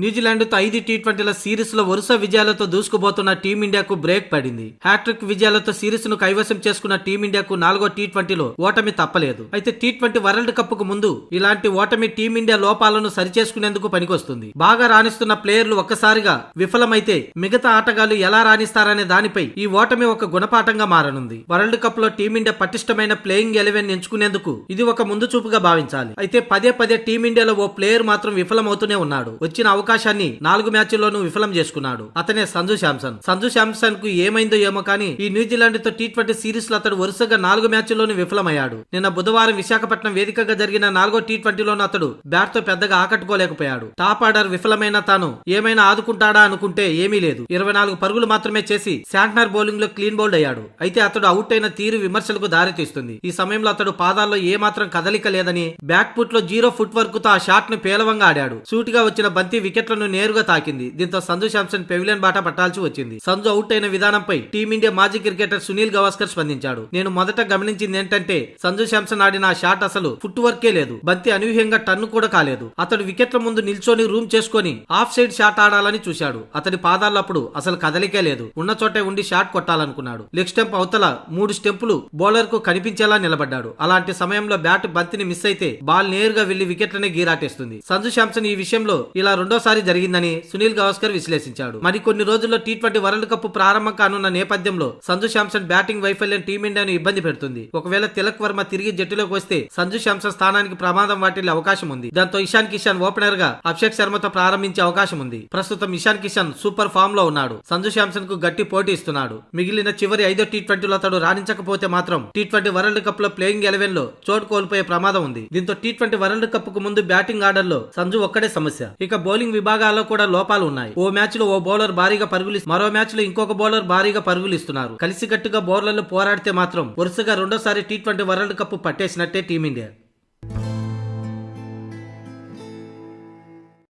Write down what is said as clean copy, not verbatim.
న్యూజిలాండ్తో 5 టీ20ల సిరీస్ లో వరుస విజయాలతో దూసుకుపోతున్న టీమిండియాకు బ్రేక్ పడింది. హ్యాట్రిక్ విజయాలతో సిరీస్ ను కైవసం చేసుకున్న టీమిండియాకు 4వ టీ20లో ఓటమి తప్పలేదు. అయితే టీ20 వరల్డ్ కప్ కు ముందు ఇలాంటి ఓటమి టీమిండియా లోపాలను సరిచేసుకునేందుకు పనికొస్తుంది. బాగా రాణిస్తున్న ప్లేయర్లు ఒక్కసారిగా విఫలమైతే మిగతా ఆటగాళ్లు ఎలా రాణిస్తారనే దానిపై ఈ ఓటమి ఒక గుణపాఠంగా మారనుంది. వరల్డ్ కప్ లో టీమిండియా పటిష్టమైన ప్లేయింగ్ 11 ఎంచుకునేందుకు ఇది ఒక ముందు చూపుగా భావించాలి. అయితే పదే టీమిండియాలో ఓ ప్లేయర్ మాత్రం విఫలమవుతూనే ఉన్నాడు. వచ్చిన అవకాశాన్ని 4 మ్యాచ్ల్లోనూ విఫలం చేసుకున్నాడు. అతనే సంజు శాంసన్. సంజు శాంసన్ కు ఏమైందో ఏమో కానీ ఈ న్యూజిలాండ్ తో టీ20 సిరీస్ లో అతడు వరుసగా 4 మ్యాచ్ల్లోనూ విఫలమయ్యాడు. నిన్న బుధవారం విశాఖపట్నం వేదికగా జరిగిన 4వ టీ20లోనూ అతడు బ్యాట్ తో పెద్దగా ఆకట్టుకోలేకపోయాడు. టాప్ ఆర్డర్ విఫలమైన తాను ఏమైనా ఆదుకుంటాడా అనుకుంటే ఏమీ లేదు. 24 పరుగులు మాత్రమే చేసి శాంట్నర్ బౌలింగ్ లో క్లీన్ బౌల్డ్ అయ్యాడు. అయితే అతడు అవుట్ అయిన తీరు విమర్శలకు దారితీస్తుంది. ఈ సమయంలో అతడు పాదాల్లో ఏ మాత్రం కదలిక లేదని బ్యాక్ ఫుట్ లో 0 ఫుట్ వర్క్ తో ఆ షాట్ ను పేలవంగా ఆడాడు. సూటిగా వచ్చిన బంతి వికెట్లను నేరుగా తాకింది. దీంతో సంజు శాంసన్ పెవిలియన్ బాట పట్టాల్సి వచ్చింది. సంజు అవుట్ అయిన విధానంపై టీమిండియా మాజీ క్రికెటర్ సునీల్ గవాస్కర్ స్పందించాడు. నేను మొదట గమనించింది ఏంటంటే సంజు శాంసన్ ఆడిన ఆ షాట్ అసలు ఫుట్ వర్కే లేదు. బంతి అనూహ్యంగా టన్ను కూడా కాలేదు. అతడు వికెట్ల ముందు నిల్చొని రూమ్ చేసుకుని ఆఫ్ సైడ్ షాట్ ఆడాలని చూశాడు. అతడి పాదాల్లో అప్పుడు అసలు కదలికే లేదు. ఉన్న చోటే ఉండి షాట్ కొట్టాలనుకున్నాడు. లెగ్ స్టెంప్ అవతల 3 స్టెంపులు బౌలర్ కు కనిపించేలా నిలబడ్డాడు. అలాంటి సమయంలో బ్యాట్ బంతిని మిస్ అయితే బాల్ నేరుగా వెళ్లి వికెట్లనే గీరాటేస్తుంది. సంజు శాంసన్ ఈ విషయంలో ఇలా రెండోసారి జరిగిందని సునీల్ గవాస్కర్ విశ్లేషించాడు. మరికొన్ని రోజుల్లో టీ20 వరల్డ్ కప్ ప్రారంభం కానున్న నేపథ్యంలో సంజు శాంసన్ బ్యాటింగ్ వైఫల్యం టీమిండియాను ఇబ్బంది పెడుతుంది. ఒకవేళ తిలక్ వర్మ తిరిగి జట్టులోకి వస్తే సంజు శాంసన్ స్థానానికి ప్రమాదం వాటిల్లే అవకాశం ఉంది. దాంతో ఇషాన్ కిషాన్ ఓపెనర్ గా అభిషేక్ శర్మతో ప్రారంభించే అవకాశం ఉంది. ప్రస్తుతం ఇషాన్ కిషాన్ సూపర్ ఫామ్ లో ఉన్నాడు. సంజు శాంసన్ కు గట్టి పోటీ ఇస్తున్నాడు. మిగిలిన చివరి 5వ టీ20లో అతడు రాణించకపోతే మాత్రం టీ20 వరల్డ్ కప్ లో ప్లేయింగ్ 11 లో చోటు కోల్పోయే ప్రమాదం ఉంది. దీంతో టీ20 వరల్డ్ కప్ కు ముందు బ్యాటింగ్ ఆర్డర్ లో సంజు ఒక్కడే సమస్య. ఇక బౌలింగ్ విభాగాల్లో కూడా లోపాలు ఉన్నాయి. ఓ మ్యాచ్ లో ఓ బౌలర్ భారీగా పరుగులు, మరో మ్యాచ్ లో ఇంకొక బౌలర్ భారీగా పరుగులు ఇస్తున్నారు. కలిసికట్టుగా బౌలర్లు పోరాడితే మాత్రం వరుసగా రెండోసారి టీ20 వరల్డ్ కప్ పట్టేసినట్టే టీమిండియా.